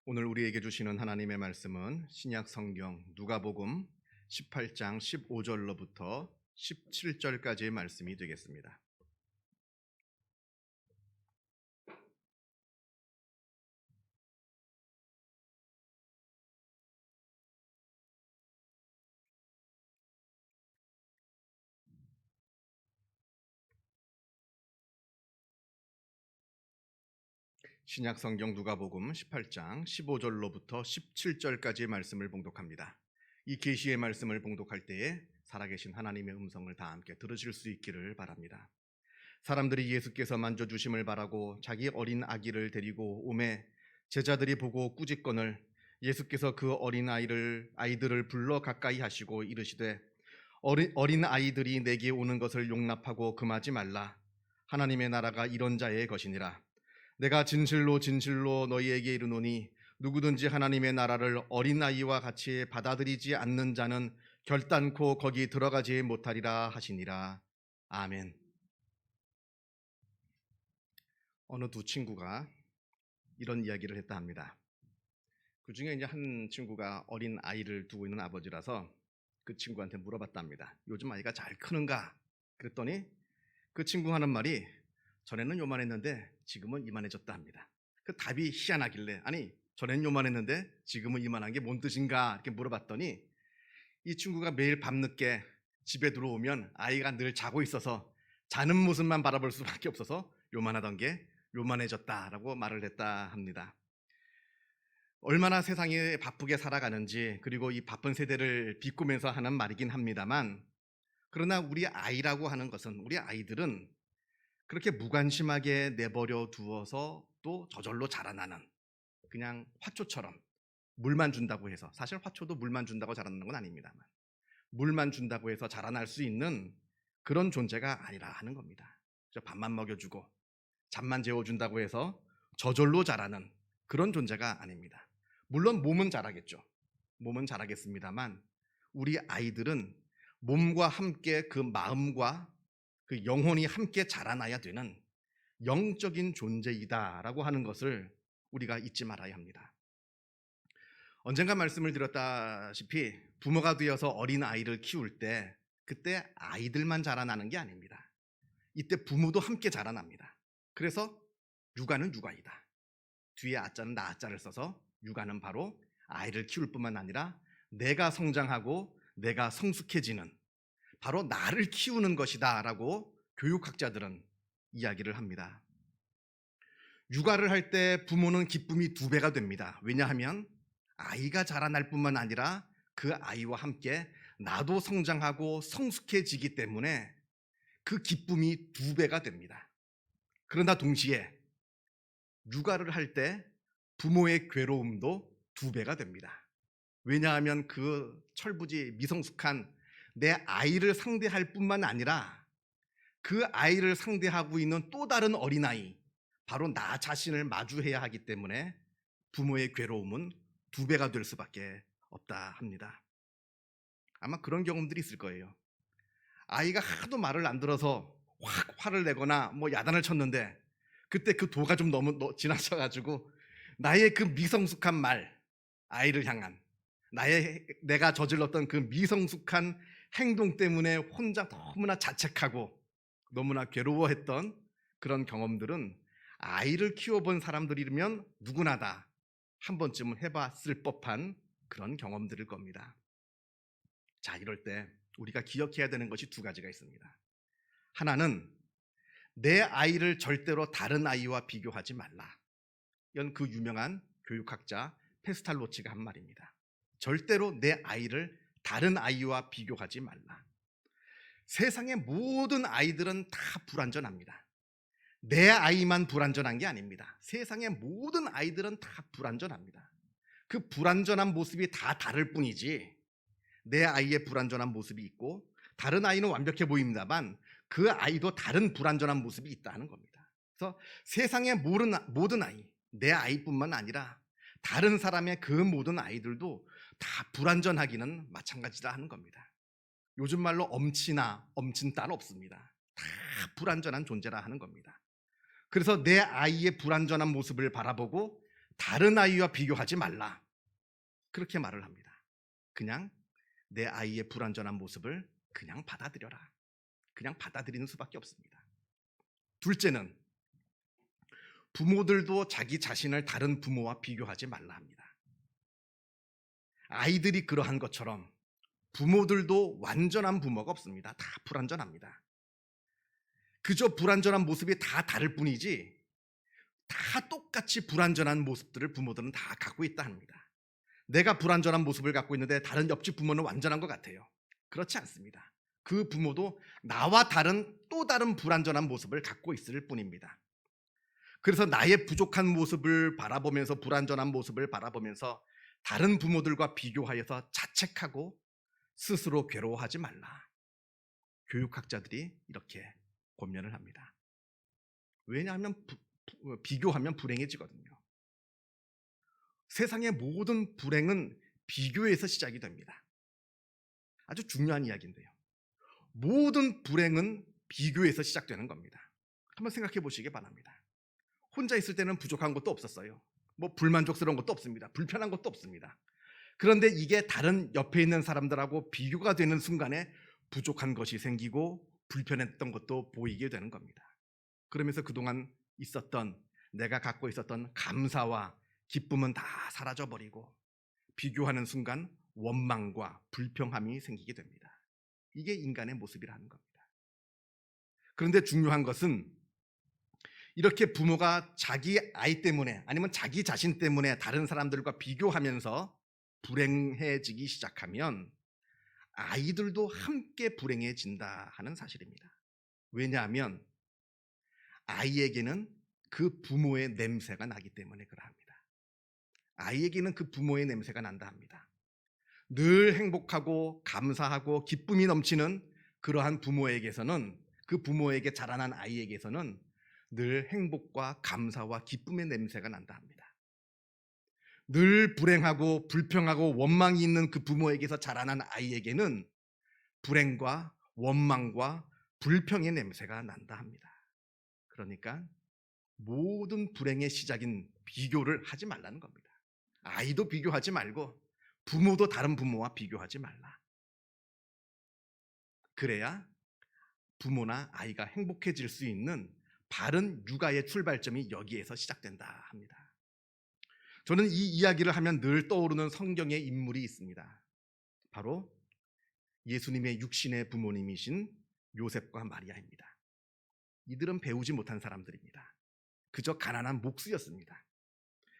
오늘 우리에게 주시는 하나님의 말씀은 신약 성경 누가복음 18장 15절로부터 17절까지의 말씀이 되겠습니다. 신약 성경 누가복음 18장 15절로부터 17절까지의 말씀을 봉독합니다. 이 계시의 말씀을 봉독할 때에 살아계신 하나님의 음성을 다 함께 들으실 수 있기를 바랍니다. 사람들이 예수께서 만져주심을 바라고 자기 어린 아기를 데리고 오매 제자들이 보고 꾸짖거늘 예수께서 그 아이들을 불러 가까이 하시고 이르시되 어린 아이들이 내게 오는 것을 용납하고 금하지 말라. 하나님의 나라가 이런 자의 것이니라. 내가 진실로 진실로 너희에게 이르노니 누구든지 하나님의 나라를 어린아이와 같이 받아들이지 않는 자는 결단코 거기 들어가지 못하리라 하시니라. 아멘. 어느 두 친구가 이런 이야기를 했다 합니다. 그 중에 이제 한 친구가 어린 아이를 두고 있는 아버지라서 그 친구한테 물어봤답니다. 요즘 아이가 잘 크는가? 그랬더니 그 친구 하는 말이 전에는 요만했는데 지금은 이만해졌다 합니다. 그 답이 희한하길래 아니 전에는 요만했는데 지금은 이만한 게 뭔 뜻인가 이렇게 물어봤더니 이 친구가 매일 밤늦게 집에 들어오면 아이가 늘 자고 있어서 자는 모습만 바라볼 수밖에 없어서 요만하던 게 요만해졌다라고 말을 했다 합니다. 얼마나 세상이 바쁘게 살아가는지 그리고 이 바쁜 세대를 비꾸면서 하는 말이긴 합니다만 그러나 우리 아이라고 하는 것은 우리 아이들은 그렇게 무관심하게 내버려 두어서 또 저절로 자라나는 그냥 화초처럼 물만 준다고 해서 사실 화초도 물만 준다고 자라나는 건 아닙니다만 물만 준다고 해서 자라날 수 있는 그런 존재가 아니라 하는 겁니다. 밥만 먹여주고 잠만 재워준다고 해서 저절로 자라는 그런 존재가 아닙니다. 물론 몸은 자라겠죠. 몸은 자라겠습니다만 우리 아이들은 몸과 함께 그 마음과 그 영혼이 함께 자라나야 되는 영적인 존재이다라고 하는 것을 우리가 잊지 말아야 합니다. 언젠가 말씀을 드렸다시피 부모가 되어서 어린 아이를 키울 때 그때 아이들만 자라나는 게 아닙니다. 이때 부모도 함께 자라납니다. 그래서 육아는 육아이다. 뒤에 아자는 나아자를 써서 육아는 바로 아이를 키울 뿐만 아니라 내가 성장하고 내가 성숙해지는 바로 나를 키우는 것이다 라고 교육학자들은 이야기를 합니다. 육아를 할 때 부모는 기쁨이 2배가 됩니다. 왜냐하면 아이가 자라날 뿐만 아니라 그 아이와 함께 나도 성장하고 성숙해지기 때문에 그 기쁨이 2배가 됩니다. 그러나 동시에 육아를 할 때 부모의 괴로움도 2배가 됩니다. 왜냐하면 그 철부지 미성숙한 내 아이를 상대할 뿐만 아니라 그 아이를 상대하고 있는 또 다른 어린아이 바로 나 자신을 마주해야 하기 때문에 부모의 괴로움은 2배가 될 수밖에 없다 합니다. 아마 그런 경험들이 있을 거예요. 아이가 하도 말을 안 들어서 확 화를 내거나 야단을 쳤는데 그때 그 도가 좀 너무 지나쳐가지고 나의 그 미성숙한 말, 아이를 향한 내가 저질렀던 그 미성숙한 행동 때문에 혼자 너무나 자책하고 너무나 괴로워했던 그런 경험들은 아이를 키워본 사람들이면 누구나 다 한 번쯤은 해봤을 법한 그런 경험들일 겁니다. 자, 이럴 때 우리가 기억해야 되는 것이 2가지가 있습니다. 하나는 내 아이를 절대로 다른 아이와 비교하지 말라. 이건 그 유명한 교육학자 페스탈로치가 한 말입니다. 절대로 내 아이를 다른 아이와 비교하지 말라. 세상의 모든 아이들은 다 불완전합니다. 내 아이만 불완전한 게 아닙니다. 세상의 모든 아이들은 다 불완전합니다. 그 불완전한 모습이 다 다를 뿐이지 내 아이의 불완전한 모습이 있고 다른 아이는 완벽해 보입니다만 그 아이도 다른 불완전한 모습이 있다는 겁니다. 그래서 세상의 모든 아이, 내 아이뿐만 아니라 다른 사람의 그 모든 아이들도 다 불완전하기는 마찬가지다 하는 겁니다. 요즘 말로 엄친 딸 없습니다. 다 불완전한 존재라 하는 겁니다. 그래서 내 아이의 불완전한 모습을 바라보고 다른 아이와 비교하지 말라. 그렇게 말을 합니다. 그냥 내 아이의 불완전한 모습을 그냥 받아들여라. 그냥 받아들이는 수밖에 없습니다. 둘째는 부모들도 자기 자신을 다른 부모와 비교하지 말라 합니다. 아이들이 그러한 것처럼 부모들도 완전한 부모가 없습니다. 다 불완전합니다. 그저 불완전한 모습이 다 다를 뿐이지 다 똑같이 불완전한 모습들을 부모들은 다 갖고 있다 합니다. 내가 불완전한 모습을 갖고 있는데 다른 옆집 부모는 완전한 것 같아요. 그렇지 않습니다. 그 부모도 나와 다른 또 다른 불완전한 모습을 갖고 있을 뿐입니다. 그래서 나의 부족한 모습을 바라보면서 불완전한 모습을 바라보면서 다른 부모들과 비교하여서 자책하고 스스로 괴로워하지 말라. 교육학자들이 이렇게 권면을 합니다. 왜냐하면 비교하면 불행해지거든요. 세상의 모든 불행은 비교에서 시작이 됩니다. 아주 중요한 이야기인데요. 모든 불행은 비교에서 시작되는 겁니다. 한번 생각해 보시기 바랍니다. 혼자 있을 때는 부족한 것도 없었어요. 뭐 불만족스러운 것도 없습니다. 불편한 것도 없습니다. 그런데 이게 다른 옆에 있는 사람들하고 비교가 되는 순간에 부족한 것이 생기고 불편했던 것도 보이게 되는 겁니다. 그러면서 그동안 있었던 내가 갖고 있었던 감사와 기쁨은 다 사라져버리고 비교하는 순간 원망과 불평함이 생기게 됩니다. 이게 인간의 모습이라는 겁니다. 그런데 중요한 것은 이렇게 부모가 자기 아이 때문에 아니면 자기 자신 때문에 다른 사람들과 비교하면서 불행해지기 시작하면 아이들도 함께 불행해진다 하는 사실입니다. 왜냐하면 아이에게는 그 부모의 냄새가 나기 때문에 그러합니다. 아이에게는 그 부모의 냄새가 난다 합니다. 늘 행복하고 감사하고 기쁨이 넘치는 그러한 부모에게서는 그 부모에게 자라난 아이에게서는 늘 행복과 감사와 기쁨의 냄새가 난다 합니다. 늘 불행하고 불평하고 원망이 있는 그 부모에게서 자라난 아이에게는 불행과 원망과 불평의 냄새가 난다 합니다. 그러니까 모든 불행의 시작인 비교를 하지 말라는 겁니다. 아이도 비교하지 말고 부모도 다른 부모와 비교하지 말라. 그래야 부모나 아이가 행복해질 수 있는 바른 육아의 출발점이 여기에서 시작된다 합니다. 저는 이 이야기를 하면 늘 떠오르는 성경의 인물이 있습니다. 바로 예수님의 육신의 부모님이신 요셉과 마리아입니다. 이들은 배우지 못한 사람들입니다. 그저 가난한 목수였습니다.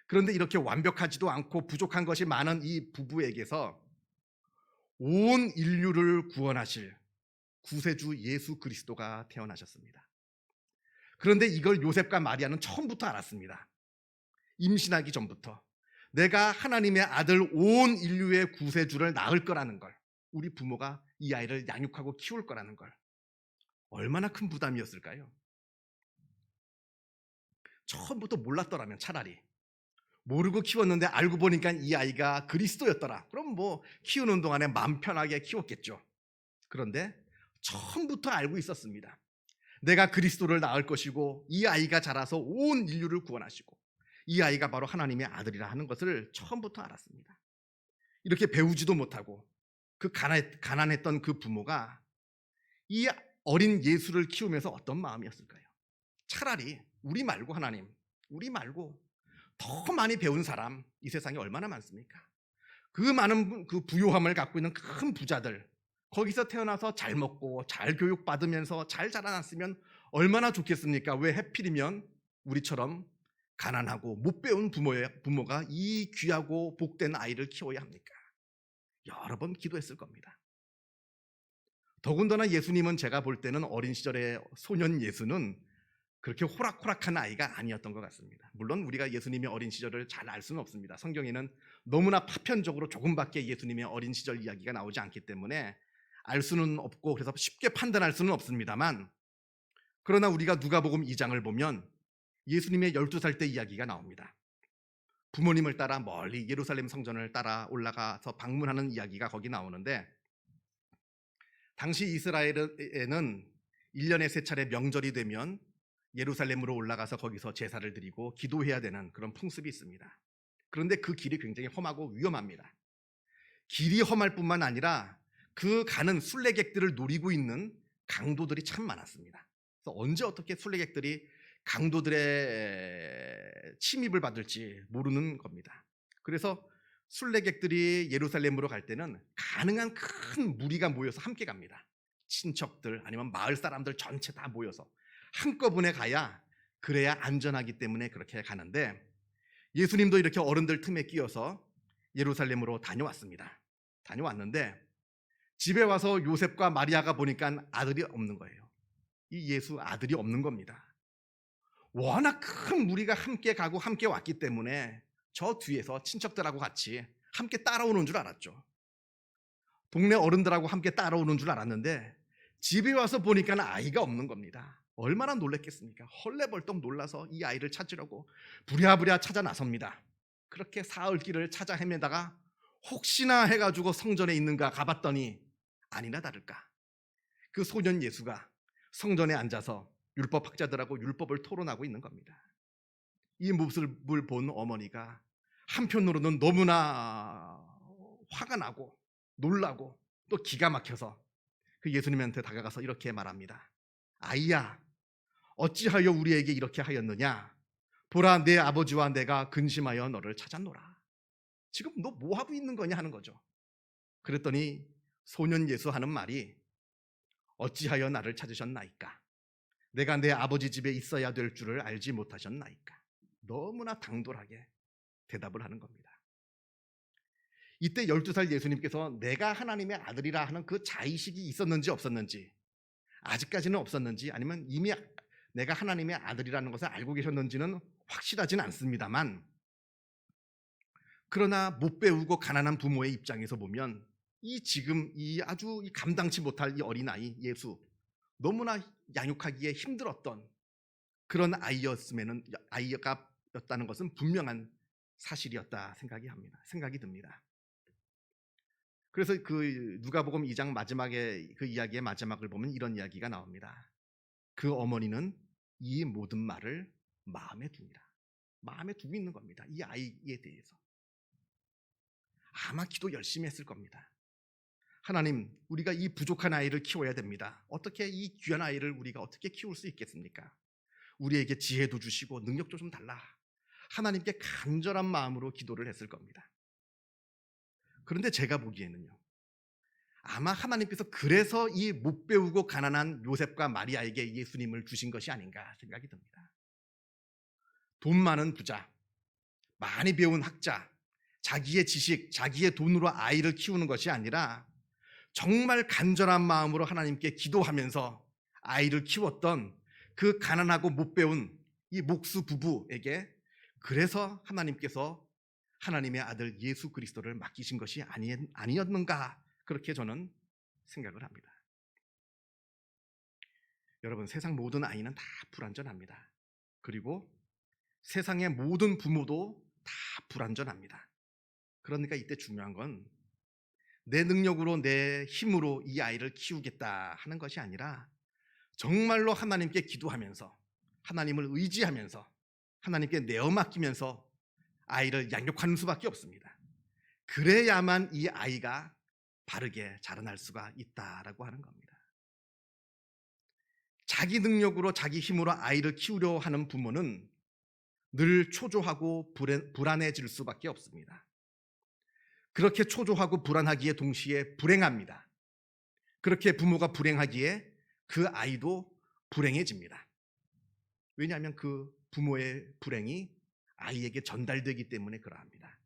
그런데 이렇게 완벽하지도 않고 부족한 것이 많은 이 부부에게서 온 인류를 구원하실 구세주 예수 그리스도가 태어나셨습니다. 그런데 이걸 요셉과 마리아는 처음부터 알았습니다. 임신하기 전부터 내가 하나님의 아들 온 인류의 구세주를 낳을 거라는 걸, 우리 부모가 이 아이를 양육하고 키울 거라는 걸 얼마나 큰 부담이었을까요? 처음부터 몰랐더라면 차라리 모르고 키웠는데 알고 보니까 이 아이가 그리스도였더라. 그럼 뭐 키우는 동안에 마음 편하게 키웠겠죠. 그런데 처음부터 알고 있었습니다. 내가 그리스도를 낳을 것이고 이 아이가 자라서 온 인류를 구원하시고 이 아이가 바로 하나님의 아들이라 하는 것을 처음부터 알았습니다. 이렇게 배우지도 못하고 그 가난했던 그 부모가 이 어린 예수를 키우면서 어떤 마음이었을까요? 차라리 우리 말고 하나님, 우리 말고 더 많이 배운 사람 이 세상에 얼마나 많습니까? 그 많은 그 부요함을 갖고 있는 큰 부자들, 거기서 태어나서 잘 먹고 잘 교육받으면서 잘 자라났으면 얼마나 좋겠습니까? 왜 하필이면 우리처럼 가난하고 못 배운 부모가 이 귀하고 복된 아이를 키워야 합니까? 여러 번 기도했을 겁니다. 더군다나 예수님은 제가 볼 때는 어린 시절의 소년 예수는 그렇게 호락호락한 아이가 아니었던 것 같습니다. 물론 우리가 예수님의 어린 시절을 잘 알 수는 없습니다. 성경에는 너무나 파편적으로 조금밖에 예수님의 어린 시절 이야기가 나오지 않기 때문에 알 수는 없고 그래서 쉽게 판단할 수는 없습니다만, 그러나 우리가 누가복음 2장을 보면 예수님의 12살 때 이야기가 나옵니다. 부모님을 따라 멀리 예루살렘 성전을 따라 올라가서 방문하는 이야기가 거기 나오는데, 당시 이스라엘에는 1년에 3차례 명절이 되면 예루살렘으로 올라가서 거기서 제사를 드리고 기도해야 되는 그런 풍습이 있습니다. 그런데 그 길이 굉장히 험하고 위험합니다. 길이 험할 뿐만 아니라 그 가는 순례객들을 노리고 있는 강도들이 참 많았습니다. 그래서 언제 어떻게 순례객들이 강도들의 침입을 받을지 모르는 겁니다. 그래서 순례객들이 예루살렘으로 갈 때는 가능한 큰 무리가 모여서 함께 갑니다. 친척들 아니면 마을 사람들 전체 다 모여서 한꺼번에 가야 그래야 안전하기 때문에 그렇게 가는데, 예수님도 이렇게 어른들 틈에 끼어서 예루살렘으로 다녀왔는데 집에 와서 요셉과 마리아가 보니까 아들이 없는 거예요. 이 예수 아들이 없는 겁니다. 워낙 큰 무리가 함께 가고 함께 왔기 때문에 저 뒤에서 친척들하고 같이 함께 따라오는 줄 알았죠. 동네 어른들하고 함께 따라오는 줄 알았는데 집에 와서 보니까 아이가 없는 겁니다. 얼마나 놀랬겠습니까? 헐레벌떡 놀라서 이 아이를 찾으려고 부랴부랴 찾아 나섭니다. 그렇게 사흘길을 찾아 헤매다가 혹시나 해가지고 성전에 있는가 가봤더니 아니나 다를까 그 소년 예수가 성전에 앉아서 율법학자들하고 율법을 토론하고 있는 겁니다. 이 모습을 본 어머니가 한편으로는 너무나 화가 나고 놀라고 또 기가 막혀서 그 예수님한테 다가가서 이렇게 말합니다. 아이야, 어찌하여 우리에게 이렇게 하였느냐? 보라, 내 아버지와 내가 근심하여 너를 찾았노라. 지금 너 뭐 하고 있는 거냐 하는 거죠. 그랬더니 소년 예수 하는 말이 어찌하여 나를 찾으셨나이까? 내가 내 아버지 집에 있어야 될 줄을 알지 못하셨나이까? 너무나 당돌하게 대답을 하는 겁니다. 이때 12살 예수님께서 내가 하나님의 아들이라 하는 그 자의식이 있었는지 없었는지, 아직까지는 없었는지, 아니면 이미 내가 하나님의 아들이라는 것을 알고 계셨는지는 확실하진 않습니다만, 그러나 못 배우고 가난한 부모의 입장에서 보면 지금 아주 감당치 못할 이 어린아이 예수, 너무나 양육하기에 힘들었던 그런 아이였다는 것은 분명한 사실이었다 생각이 듭니다. 그래서 그 누가복음 2장 마지막에 그 이야기의 마지막을 보면 이런 이야기가 나옵니다. 그 어머니는 이 모든 말을 마음에 둡니다. 마음에 두고 있는 겁니다. 이 아이에 대해서. 아마 기도 열심히 했을 겁니다. 하나님, 우리가 이 부족한 아이를 키워야 됩니다. 어떻게 이 귀한 아이를 우리가 어떻게 키울 수 있겠습니까? 우리에게 지혜도 주시고 능력도 좀 달라. 하나님께 간절한 마음으로 기도를 했을 겁니다. 그런데 제가 보기에는요, 아마 하나님께서 그래서 이 못 배우고 가난한 요셉과 마리아에게 예수님을 주신 것이 아닌가 생각이 듭니다. 돈 많은 부자, 많이 배운 학자, 자기의 지식, 자기의 돈으로 아이를 키우는 것이 아니라 정말 간절한 마음으로 하나님께 기도하면서 아이를 키웠던 그 가난하고 못 배운 이 목수 부부에게 그래서 하나님께서 하나님의 아들 예수 그리스도를 맡기신 것이 아니었는가, 그렇게 저는 생각을 합니다. 여러분, 세상 모든 아이는 다 불완전합니다. 그리고 세상의 모든 부모도 다 불완전합니다. 그러니까 이때 중요한 건 내 능력으로 내 힘으로 이 아이를 키우겠다 하는 것이 아니라 정말로 하나님께 기도하면서 하나님을 의지하면서 하나님께 내어 맡기면서 아이를 양육하는 수밖에 없습니다. 그래야만 이 아이가 바르게 자라날 수가 있다라고 하는 겁니다. 자기 능력으로 자기 힘으로 아이를 키우려 하는 부모는 늘 초조하고 불안해질 수밖에 없습니다. 그렇게 초조하고 불안하기에 동시에 불행합니다. 그렇게 부모가 불행하기에 그 아이도 불행해집니다. 왜냐하면 그 부모의 불행이 아이에게 전달되기 때문에 그러합니다.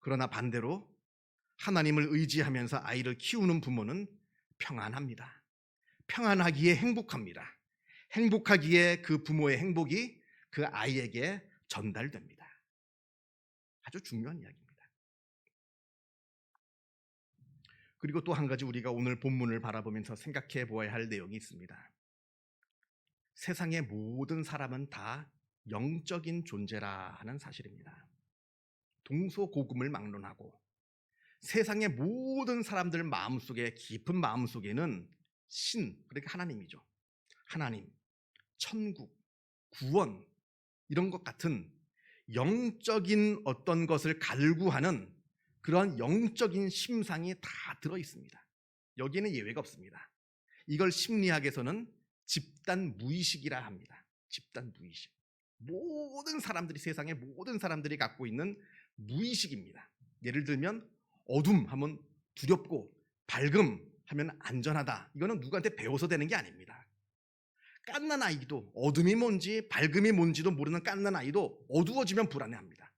그러나 반대로 하나님을 의지하면서 아이를 키우는 부모는 평안합니다. 평안하기에 행복합니다. 행복하기에 그 부모의 행복이 그 아이에게 전달됩니다. 아주 중요한 이야기입니다. 그리고 또 한 가지 우리가 오늘 본문을 바라보면서 생각해 보아야 할 내용이 있습니다. 세상의 모든 사람은 다 영적인 존재라 하는 사실입니다. 동서고금을 막론하고 세상의 모든 사람들 마음속에, 깊은 마음속에는 신, 그러니까 하나님이죠. 하나님, 천국, 구원 이런 것 같은 영적인 어떤 것을 갈구하는 그런 영적인 심상이 다 들어 있습니다. 여기에는 예외가 없습니다. 이걸 심리학에서는 집단 무의식이라 합니다. 집단 무의식. 모든 사람들이, 세상의 모든 사람들이 갖고 있는 무의식입니다. 예를 들면 어둠 하면 두렵고 밝음 하면 안전하다. 이거는 누구한테 배워서 되는 게 아닙니다. 갓난 아이도 어둠이 뭔지 밝음이 뭔지도 모르는 갓난 아이도 어두워지면 불안해합니다.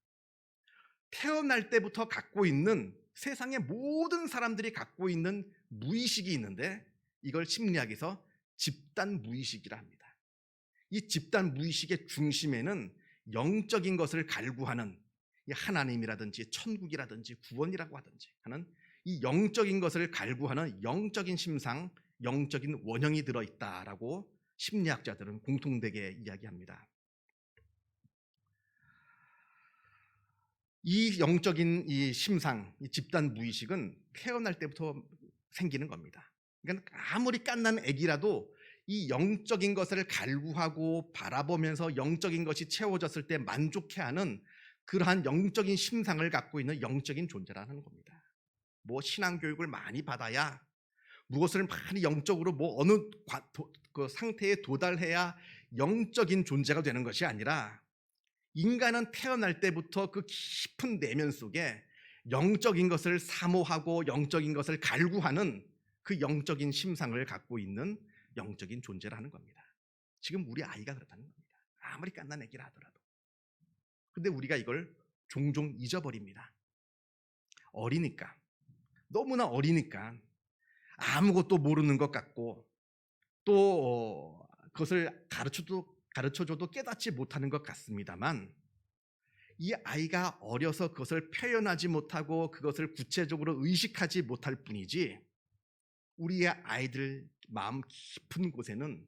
태어날 때부터 갖고 있는, 세상의 모든 사람들이 갖고 있는 무의식이 있는데 이걸 심리학에서 집단 무의식이라 합니다. 이 집단 무의식의 중심에는 영적인 것을 갈구하는, 하나님이라든지 천국이라든지 구원이라고 하든지 하는 이 영적인 것을 갈구하는 영적인 심상, 영적인 원형이 들어있다라고 심리학자들은 공통되게 이야기합니다. 이 영적인 이 심상, 이 집단 무의식은 태어날 때부터 생기는 겁니다. 그러니까 아무리 갓난 아기라도 이 영적인 것을 갈구하고 바라보면서 영적인 것이 채워졌을 때 만족해하는 그러한 영적인 심상을 갖고 있는 영적인 존재라는 겁니다. 뭐 신앙교육을 많이 받아야, 무엇을 많이 영적으로 뭐 어느 그 상태에 도달해야 영적인 존재가 되는 것이 아니라, 인간은 태어날 때부터 그 깊은 내면 속에 영적인 것을 사모하고 영적인 것을 갈구하는 그 영적인 심상을 갖고 있는 영적인 존재라는 겁니다. 지금 우리 아이가 그렇다는 겁니다. 아무리 갓난 애기라 하더라도. 근데 우리가 이걸 종종 잊어버립니다. 어리니까, 너무나 어리니까 아무것도 모르는 것 같고, 또 그것을 가르쳐줘도 깨닫지 못하는 것 같습니다만, 이 아이가 어려서 그것을 표현하지 못하고 그것을 구체적으로 의식하지 못할 뿐이지, 우리의 아이들 마음 깊은 곳에는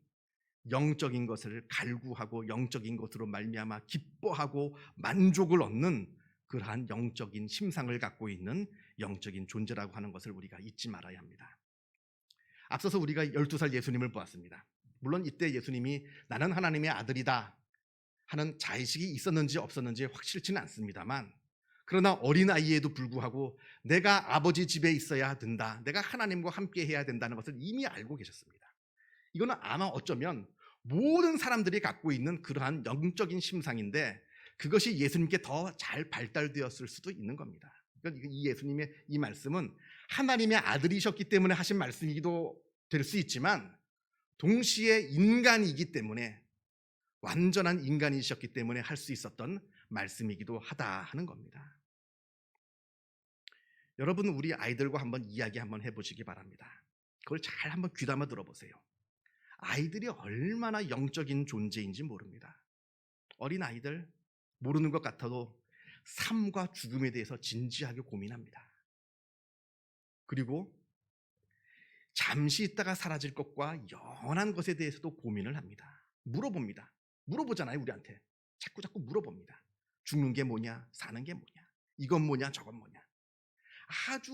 영적인 것을 갈구하고 영적인 것으로 말미암아 기뻐하고 만족을 얻는 그러한 영적인 심상을 갖고 있는 영적인 존재라고 하는 것을 우리가 잊지 말아야 합니다. 앞서서 우리가 12살 예수님을 보았습니다. 물론 이때 예수님이 나는 하나님의 아들이다 하는 자의식이 있었는지 없었는지 확실치는 않습니다만, 그러나 어린아이에도 불구하고 내가 아버지 집에 있어야 된다, 내가 하나님과 함께 해야 된다는 것을 이미 알고 계셨습니다. 이거는 아마 어쩌면 모든 사람들이 갖고 있는 그러한 영적인 심상인데, 그것이 예수님께 더 잘 발달되었을 수도 있는 겁니다. 그러니까 이 예수님의 이 말씀은 하나님의 아들이셨기 때문에 하신 말씀이기도 될 수 있지만, 동시에 인간이기 때문에, 완전한 인간이셨기 때문에 할 수 있었던 말씀이기도 하다 하는 겁니다. 여러분, 우리 아이들과 한번 이야기 한번 해보시기 바랍니다. 그걸 잘 한번 귀담아 들어보세요. 아이들이 얼마나 영적인 존재인지 모릅니다. 어린 아이들 모르는 것 같아도 삶과 죽음에 대해서 진지하게 고민합니다. 그리고 잠시 있다가 사라질 것과 영원한 것에 대해서도 고민을 합니다. 물어봅니다. 물어보잖아요, 우리한테. 자꾸 물어봅니다. 죽는 게 뭐냐, 사는 게 뭐냐, 이건 뭐냐, 저건 뭐냐. 아주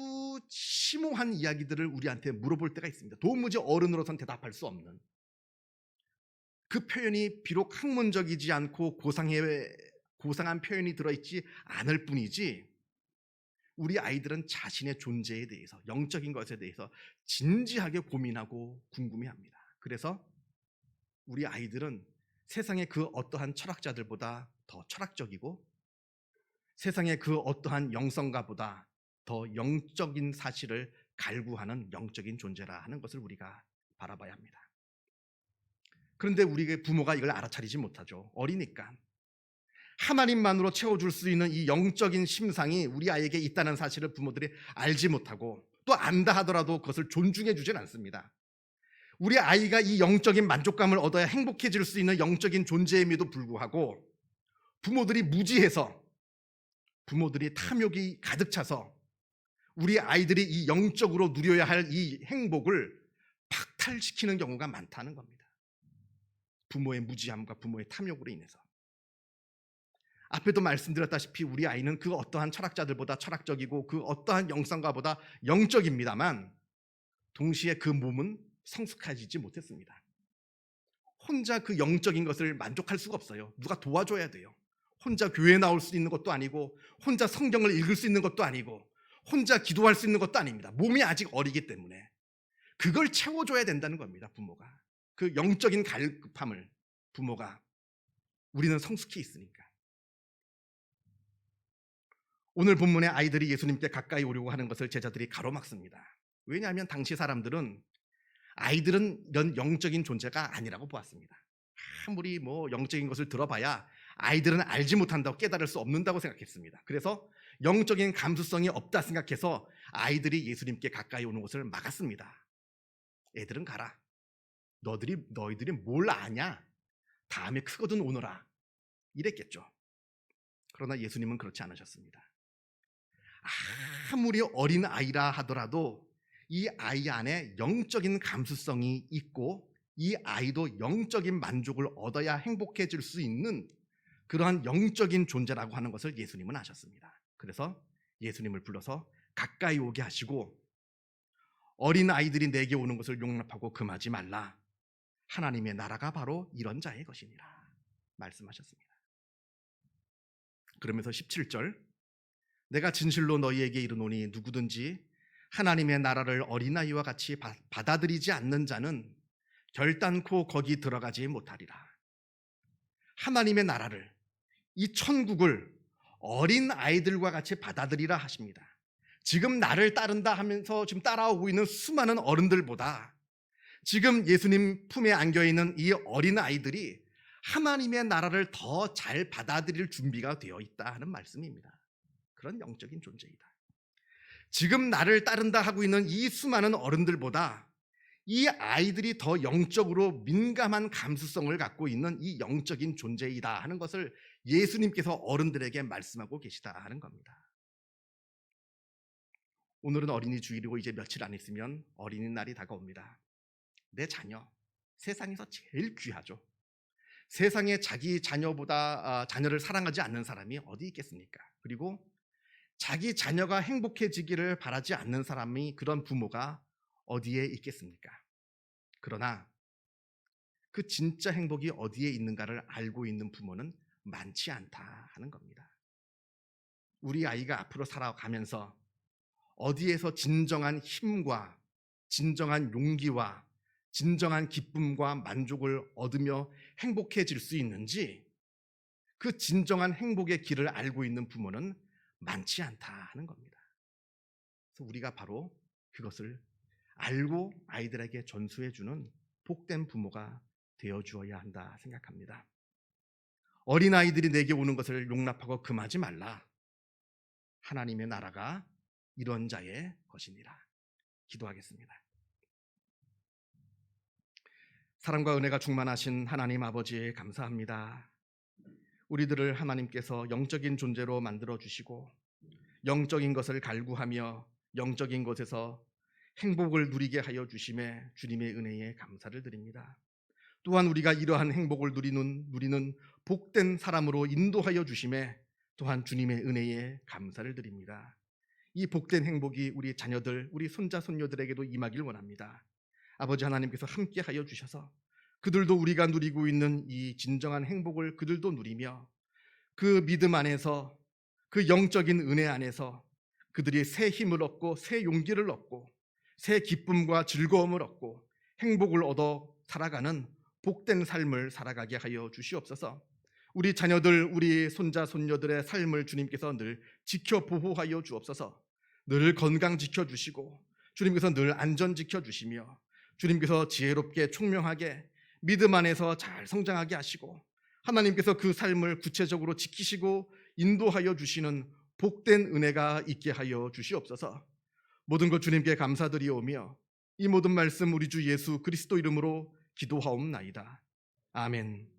심오한 이야기들을 우리한테 물어볼 때가 있습니다. 도무지 어른으로선 대답할 수 없는. 그 표현이 비록 학문적이지 않고 고상한 표현이 들어있지 않을 뿐이지, 우리 아이들은 자신의 존재에 대해서, 영적인 것에 대해서 진지하게 고민하고 궁금해합니다. 그래서 우리 아이들은 세상의 그 어떠한 철학자들보다 더 철학적이고, 세상의 그 어떠한 영성가보다 더 영적인 사실을 갈구하는 영적인 존재라 하는 것을 우리가 바라봐야 합니다. 그런데 우리 부모가 이걸 알아차리지 못하죠. 어리니까. 하나님만으로 채워줄 수 있는 이 영적인 심상이 우리 아이에게 있다는 사실을 부모들이 알지 못하고, 또 안다 하더라도 그것을 존중해 주진 않습니다. 우리 아이가 이 영적인 만족감을 얻어야 행복해질 수 있는 영적인 존재임에도 불구하고, 부모들이 무지해서, 부모들이 탐욕이 가득 차서 우리 아이들이 이 영적으로 누려야 할 이 행복을 박탈시키는 경우가 많다는 겁니다. 부모의 무지함과 부모의 탐욕으로 인해서. 앞에도 말씀드렸다시피 우리 아이는 그 어떠한 철학자들보다 철학적이고 그 어떠한 영성가보다 영적입니다만, 동시에 그 몸은 성숙해지지 못했습니다. 혼자 그 영적인 것을 만족할 수가 없어요. 누가 도와줘야 돼요. 혼자 교회 나올 수 있는 것도 아니고, 혼자 성경을 읽을 수 있는 것도 아니고, 혼자 기도할 수 있는 것도 아닙니다. 몸이 아직 어리기 때문에 그걸 채워줘야 된다는 겁니다. 부모가 그 영적인 갈급함을, 부모가, 우리는 성숙히 있으니까. 오늘 본문의 아이들이 예수님께 가까이 오려고 하는 것을 제자들이 가로막습니다. 왜냐하면 당시 사람들은 아이들은 이런 영적인 존재가 아니라고 보았습니다. 아무리 영적인 것을 들어봐야 아이들은 알지 못한다고, 깨달을 수 없는다고 생각했습니다. 그래서 영적인 감수성이 없다 생각해서 아이들이 예수님께 가까이 오는 것을 막았습니다. 애들은 가라. 너희들이 뭘 아냐? 다음에 크거든 오너라. 이랬겠죠. 그러나 예수님은 그렇지 않으셨습니다. 아무리 어린 아이라 하더라도 이 아이 안에 영적인 감수성이 있고, 이 아이도 영적인 만족을 얻어야 행복해질 수 있는 그러한 영적인 존재라고 하는 것을 예수님은 아셨습니다. 그래서 예수님을 불러서 가까이 오게 하시고, 어린 아이들이 내게 오는 것을 용납하고 금하지 말라. 하나님의 나라가 바로 이런 자의 것이니라 말씀하셨습니다. 그러면서 17절, 내가 진실로 너희에게 이르노니 누구든지 하나님의 나라를 어린아이와 같이 받아들이지 않는 자는 결단코 거기 들어가지 못하리라. 하나님의 나라를, 이 천국을 어린 아이들과 같이 받아들이라 하십니다. 지금 나를 따른다 하면서 지금 따라오고 있는 수많은 어른들보다 지금 예수님 품에 안겨있는 이 어린 아이들이 하나님의 나라를 더 잘 받아들일 준비가 되어 있다 하는 말씀입니다. 그런 영적인 존재이다. 지금 나를 따른다 하고 있는 이 수많은 어른들보다 이 아이들이 더 영적으로 민감한 감수성을 갖고 있는 이 영적인 존재이다 하는 것을 예수님께서 어른들에게 말씀하고 계시다 하는 겁니다. 오늘은 어린이 주일이고 이제 며칠 안 있으면 어린이날이 다가옵니다. 내 자녀, 세상에서 제일 귀하죠. 세상에 자기 자녀보다 자녀를 사랑하지 않는 사람이 어디 있겠습니까? 그리고 자기 자녀가 행복해지기를 바라지 않는 사람이, 그런 부모가 어디에 있겠습니까? 그러나 그 진짜 행복이 어디에 있는가를 알고 있는 부모는 많지 않다 하는 겁니다. 우리 아이가 앞으로 살아가면서 어디에서 진정한 힘과 진정한 용기와 진정한 기쁨과 만족을 얻으며 행복해질 수 있는지, 그 진정한 행복의 길을 알고 있는 부모는 많지 않다 하는 겁니다. 그래서 우리가 바로 그것을 알고 아이들에게 전수해주는 복된 부모가 되어주어야 한다 생각합니다. 어린아이들이 내게 오는 것을 용납하고 금하지 말라. 하나님의 나라가 이런 자의 것이니라. 기도하겠습니다. 사랑과 은혜가 충만하신 하나님 아버지, 감사합니다. 우리들을 하나님께서 영적인 존재로 만들어주시고 영적인 것을 갈구하며 영적인 것에서 행복을 누리게 하여 주심에 주님의 은혜에 감사를 드립니다. 또한 우리가 이러한 행복을 누리는 복된 사람으로 인도하여 주심에 또한 주님의 은혜에 감사를 드립니다. 이 복된 행복이 우리 자녀들, 우리 손자 손녀들에게도 임하길 원합니다. 아버지 하나님께서 함께 하여 주셔서 그들도 우리가 누리고 있는 이 진정한 행복을 그들도 누리며 그 믿음 안에서, 그 영적인 은혜 안에서 그들이 새 힘을 얻고 새 용기를 얻고 새 기쁨과 즐거움을 얻고 행복을 얻어 살아가는 복된 삶을 살아가게 하여 주시옵소서. 우리 자녀들, 우리 손자 손녀들의 삶을 주님께서 늘 지켜 보호하여 주옵소서. 늘 건강 지켜주시고 주님께서 늘 안전 지켜주시며 주님께서 지혜롭게 총명하게 믿음 안에서 잘 성장하게 하시고 하나님께서 그 삶을 구체적으로 지키시고 인도하여 주시는 복된 은혜가 있게 하여 주시옵소서. 모든 것 주님께 감사드리오며 이 모든 말씀 우리 주 예수 그리스도 이름으로 기도하옵나이다. 아멘.